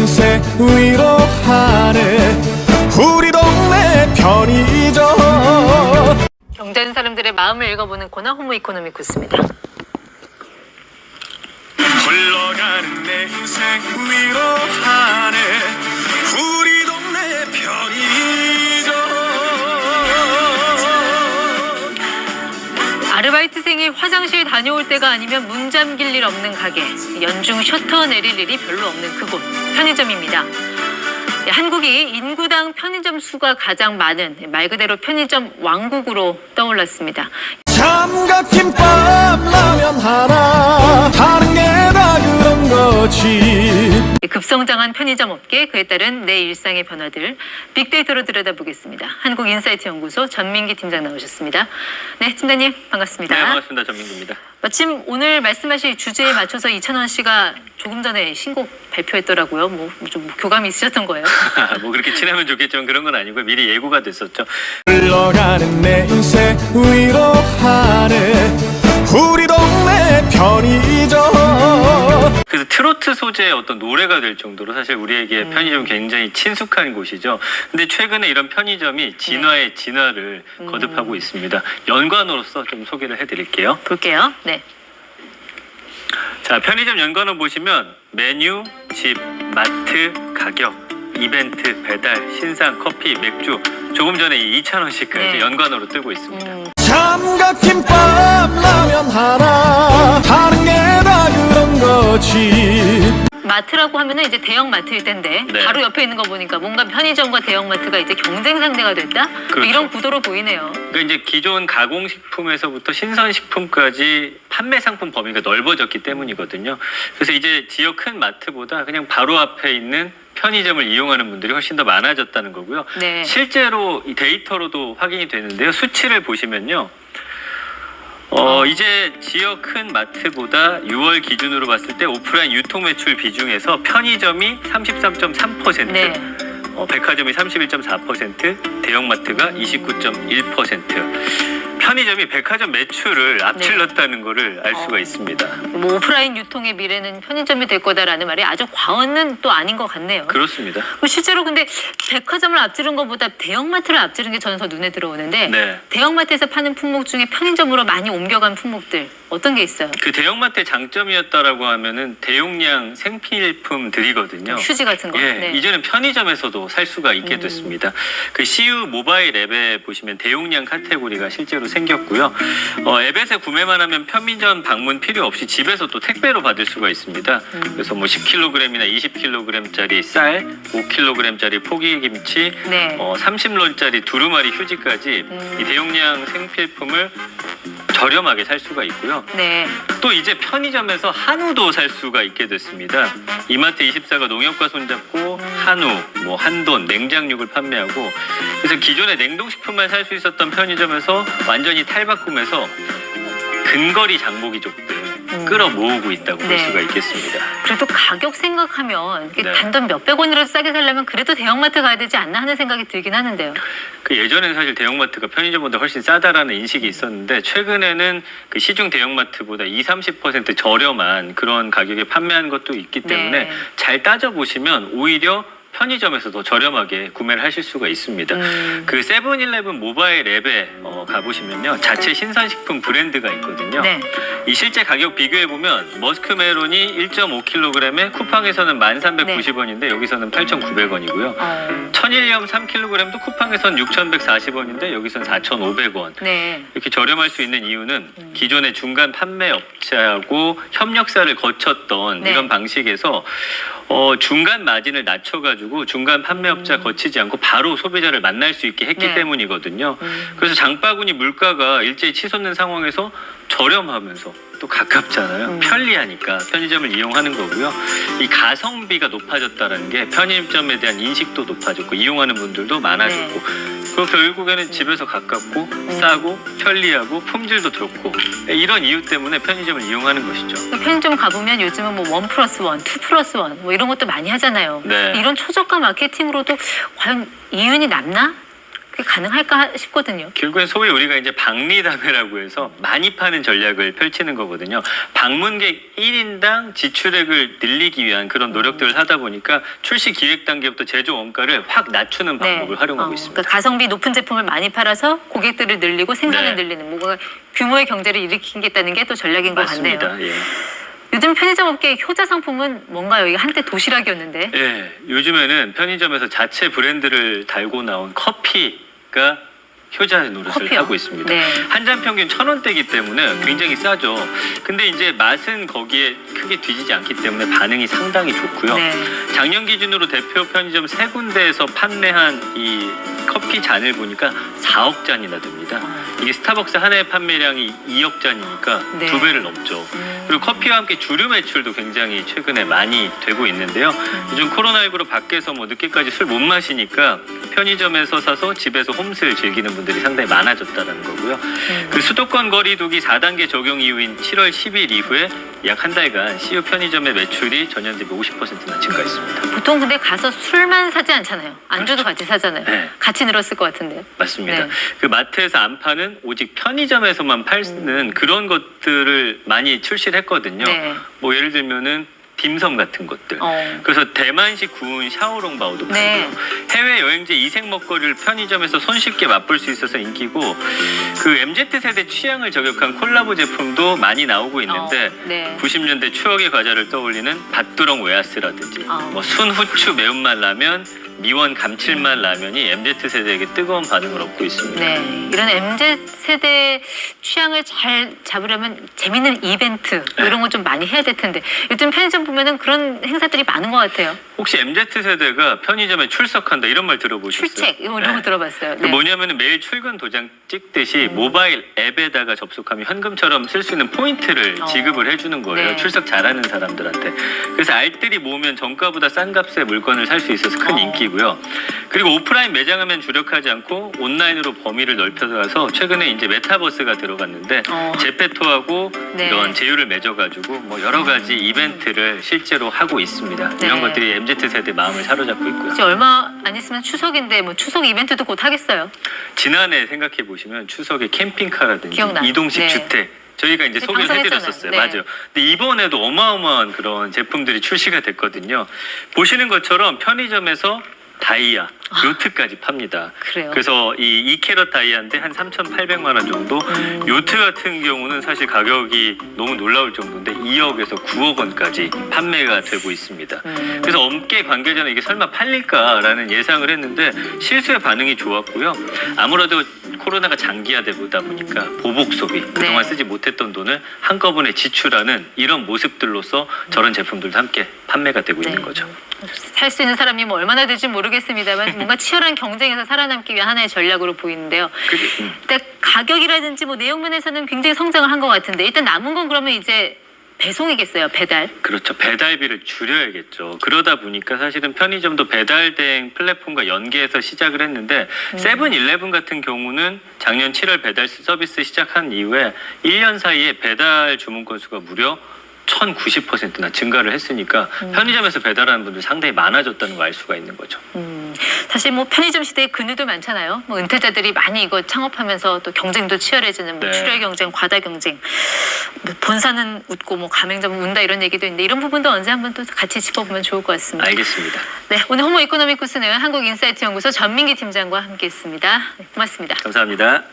인생 위로하네 우리 동네 편의점. 경제하는 사람들의 마음을 읽어보는 코너 호모 이코노미쿠스입니다. 흘러가는 내 인생 위로하네 우리 동네 편의점. 아르바이트생이 화장실 다녀올 때가 아니면 문 잠길 일 없는 가게, 연중 셔터 내릴 일이 별로 없는 그곳, 편의점입니다. 한국이 인구당 편의점 수가 가장 많은 말 그대로 편의점 왕국으로 떠올랐습니다. 삼각김밥 라면 하나 다른 게 다 그런 거지. 급성장한 편의점 업계, 그에 따른 내 일상의 변화들 빅데이터로 들여다보겠습니다. 한국인사이트 연구소 전민기 팀장 나오셨습니다. 네, 팀장님 반갑습니다. 네, 반갑습니다. 전민기입니다. 마침 오늘 말씀하신 주제에 맞춰서 이찬원 씨가 조금 전에 신곡 발표했더라고요. 뭐 좀 교감이 있으셨던 거예요? 뭐 그렇게 친하면 좋겠지만 그런 건 아니고 미리 예고가 됐었죠. 흘러가는 내 인생 위로하네 우리 동네 편의점. 그래서 트로트 소재의 어떤 노래가 될 정도로 사실 우리에게 편의점이 굉장히 친숙한 곳이죠. 근데 최근에 이런 편의점이 진화의 진화를 거듭하고 있습니다. 연관어로서 좀 소개를 해드릴게요. 볼게요. 네. 자, 편의점 연관어 보시면 메뉴, 집, 마트, 가격, 이벤트, 배달, 신상, 커피, 맥주, 조금 전에 이 2,000원씩까지 네. 연관어로 뜨고 있습니다. 삼각김밥 라면 하나 다른 게 다 그런 거지. 마트라고 하면은 이제 대형 마트일 텐데 네. 바로 옆에 있는 거 보니까 뭔가 편의점과 대형 마트가 이제 경쟁 상대가 됐다? 그렇죠. 이런 구도로 보이네요. 그러니까 이제 기존 가공식품에서부터 신선식품까지 판매 상품 범위가 넓어졌기 때문이거든요. 그래서 이제 지역 큰 마트보다 그냥 바로 앞에 있는 편의점을 이용하는 분들이 훨씬 더 많아졌다는 거고요. 네. 실제로 이 데이터로도 확인이 되는데요. 수치를 보시면요. 이제 지역 큰 마트보다 6월 기준으로 봤을 때 오프라인 유통 매출 비중에서 편의점이 33.3%, 네. 백화점이 31.4%, 대형마트가 29.1%. 편의점이 백화점 매출을 앞질렀다는 거를 알 수가 있습니다. 뭐 오프라인 유통의 미래는 편의점이 될 거다라는 말이 아주 과언은 또 아닌 것 같네요. 그렇습니다. 실제로 근데 백화점을 앞지른 것보다 대형마트를 앞지른 게 저는 더 눈에 들어오는데 네. 대형마트에서 파는 품목 중에 편의점으로 많이 옮겨간 품목들 어떤 게 있어요? 그 대형마트의 장점이었다라고 하면은 대용량 생필품들이거든요. 휴지 같은 거. 예, 네. 이제는 편의점에서도 살 수가 있게 됐습니다. 그 CU 모바일 앱에 보시면 대용량 카테고리가 실제로 생겼고요. 앱에서 구매만 하면 편의점 방문 필요 없이 집에서 또 택배로 받을 수가 있습니다. 그래서 뭐 10kg이나 20kg짜리 쌀, 5kg짜리 포기김치, 네. 30론짜리 두루마리 휴지까지 이 대용량 생필품을 저렴하게 살 수가 있고요. 네. 또 이제 편의점에서 한우도 살 수가 있게 됐습니다. 이마트24가 농협과 손잡고 한우, 뭐 한돈, 냉장육을 판매하고, 그래서 기존에 냉동식품만 살 수 있었던 편의점에서 완전히 탈바꿈해서 근거리 장보기족들 끌어 모으고 있다고 볼 네. 수가 있겠습니다. 그래도 가격 생각하면 이게 네. 단돈 몇백 원이라도 싸게 살려면 그래도 대형마트 가야 되지 않나 하는 생각이 들긴 하는데요. 그 예전에는 사실 대형마트가 편의점보다 훨씬 싸다라는 인식이 있었는데 최근에는 그 시중 대형마트보다 20-30% 저렴한 그런 가격에 판매하는 것도 있기 때문에 네. 잘 따져보시면 오히려 편의점에서 더 저렴하게 구매를 하실 수가 있습니다. 그 세븐일레븐 모바일 앱에 가보시면요. 자체 신선식품 브랜드가 있거든요. 네. 이 실제 가격 비교해보면 머스크메론이 1.5kg에 쿠팡에서는 1,390원인데 여기서는 8,900원이고요. 천일염 3kg도 쿠팡에서는 6,140원인데 여기서는 4,500원. 네. 이렇게 저렴할 수 있는 이유는 기존의 중간 판매업체하고 협력사를 거쳤던 네. 이런 방식에서 중간 마진을 낮춰가지고 중간 판매업자 거치지 않고 바로 소비자를 만날 수 있게 했기 네. 때문이거든요. 그래서 장바구니 물가가 일제히 치솟는 상황에서 저렴하면서 또 가깝잖아요. 편리하니까 편의점을 이용하는 거고요. 이 가성비가 높아졌다는 게 편의점에 대한 인식도 높아졌고 이용하는 분들도 많아졌고 그리고 결국에는 집에서 가깝고 싸고 편리하고 품질도 좋고 이런 이유 때문에 편의점을 이용하는 것이죠. 편의점 가보면 요즘은 뭐 1+1, 2+1 뭐 이런 것도 많이 하잖아요. 네. 이런 초저가 마케팅으로도 과연 이윤이 남나? 그게 가능할까 싶거든요. 결국엔 소위 우리가 이제 박리담회라고 해서 많이 파는 전략을 펼치는 거거든요. 방문객 1인당 지출액을 늘리기 위한 그런 노력들을 하다 보니까 출시 기획 단계부터 제조 원가를 확 낮추는 방법을 활용하고 있습니다. 그러니까 가성비 높은 제품을 많이 팔아서 고객들을 늘리고 생산을 네. 늘리는 뭔가 규모의 경제를 일으키겠다는 게 또 전략인 것 같네요. 맞습니다. 예. 요즘 편의점 업계의 효자 상품은 뭔가요? 이게 한때 도시락이었는데. 예, 요즘에는 편의점에서 자체 브랜드를 달고 나온 커피가 효자 노릇을 커피요? 하고 있습니다. 네. 한 잔 평균 1,000원대이기 때문에 굉장히 싸죠. 근데 이제 맛은 거기에 크게 뒤지지 않기 때문에 반응이 상당히 좋고요. 네. 작년 기준으로 대표 편의점 3군데에서 판매한 이 커피 잔을 보니까 4억 잔이나 됩니다. 이게 스타벅스 한 해 판매량이 2억 잔이니까 네. 2배를 넘죠. 그리고 커피와 함께 주류 매출도 굉장히 최근에 많이 되고 있는데요. 요즘 코로나19로 밖에서 뭐 늦게까지 술 못 마시니까 편의점에서 사서 집에서 홈스를 즐기는 분들이 상당히 많아졌다는 거고요. 그 수도권 거리두기 4단계 적용 이후인 7월 10일 이후에 약 한 달간 CU 편의점의 매출이 전년 대비 50%나 증가했습니다. 보통 근데 가서 술만 사지 않잖아요. 안주도 같이 사잖아요. 네. 같이 늘었을 것 같은데요. 맞습니다. 네. 그 마트에서 안 파는 오직 편의점에서만 파는 그런 것들을 많이 출시를 했거든요. 네. 뭐 예를 들면은 딤섬 같은 것들. 어. 그래서 대만식 구운 샤오롱바오도 팔고요. 네. 해외 여행지 이색 먹거리를 편의점에서 손쉽게 맛볼 수 있어서 인기고 그 MZ세대 취향을 저격한 콜라보 제품도 많이 나오고 있는데 네. 90년대 추억의 과자를 떠올리는 밭두렁 오야스라든지 뭐 순후추 매운맛 라면, 미원 감칠맛 라면이 MZ세대에게 뜨거운 반응을 얻고 있습니다. 네, 이런 MZ세대 취향을 잘 잡으려면 재밌는 이벤트 뭐 이런 거 좀 많이 해야 될 텐데 요즘 편의점 보면은 그런 행사들이 많은 것 같아요. 혹시 MZ세대가 편의점에 출석한다 이런 말 들어보셨어요? 출첵 이런 거 들어봤어요. 그 뭐냐면은 매일 출근 도장 찍듯이 모바일 앱에다가 접속하면 현금처럼 쓸 수 있는 포인트를 지급을 해주는 거예요. 네. 출석 잘하는 사람들한테. 그래서 알뜰히 모으면 정가보다 싼 값에 물건을 살 수 있어서 큰 인기고요. 그리고 오프라인 매장하면 주력하지 않고 온라인으로 범위를 넓혀서 최근에 이제 메타버스가 들어갔는데 제페토하고 네. 이런 제휴를 맺어가지고 뭐 여러 가지 이벤트를 실제로 하고 있습니다. 네. 이런 것들이 MZ세대 마음을 사로잡고 있고요. 이제 얼마 안 있으면 추석인데 뭐 추석 이벤트도 곧 하겠어요. 지난해 생각해 보시면 추석에 캠핑카라든지 기억나요. 이동식 네. 주택 저희가 이제 소개를 방송했잖아요. 해드렸었어요. 네. 맞아요. 근데 이번에도 어마어마한 그런 제품들이 출시가 됐거든요. 보시는 것처럼 편의점에서 다이아, 요트까지 팝니다. 그래요? 그래서 이 2캐럿 다이아인데 한 3,800만 원 정도. 요트 같은 경우는 사실 가격이 너무 놀라울 정도인데 2억에서 9억 원까지 판매가 되고 있습니다. 그래서 업계 관계자는 이게 설마 팔릴까라는 예상을 했는데 실수의 반응이 좋았고요. 아무래도 코로나가 장기화되다 보니까 보복 소비, 그동안 쓰지 못했던 돈을 한꺼번에 지출하는 이런 모습들로서 저런 제품들도 함께 판매가 되고 있는 거죠. 살 수 있는 사람이 뭐 얼마나 될지 모르겠습니다만 뭔가 치열한 경쟁에서 살아남기 위한 하나의 전략으로 보이는데요. 일단 가격이라든지 뭐 내용 면에서는 굉장히 성장을 한 것 같은데 일단 남은 건 그러면 이제 배송이겠어요, 배달. 그렇죠. 배달비를 줄여야겠죠. 그러다 보니까 사실은 편의점도 배달 대행 플랫폼과 연계해서 시작을 했는데 세븐일레븐 같은 경우는 작년 7월 배달 서비스 시작한 이후에 1년 사이에 배달 주문 건수가 무려 1,090%나 증가를 했으니까 편의점에서 배달하는 분들 상당히 많아졌다는 걸 알 수가 있는 거죠. 사실 뭐 편의점 시대에 근유도 많잖아요. 뭐 은퇴자들이 많이 이거 창업하면서 또 경쟁도 치열해지는 뭐 네. 출혈 경쟁, 과다 경쟁, 뭐 본사는 웃고 뭐 가맹점은 운다 이런 얘기도 있는데 이런 부분도 언제 한번 또 같이 짚어보면 좋을 것 같습니다. 알겠습니다. 네, 오늘 호모 이코노미쿠스는 한국인사이트 연구소 전민기 팀장과 함께했습니다. 네, 고맙습니다. 감사합니다.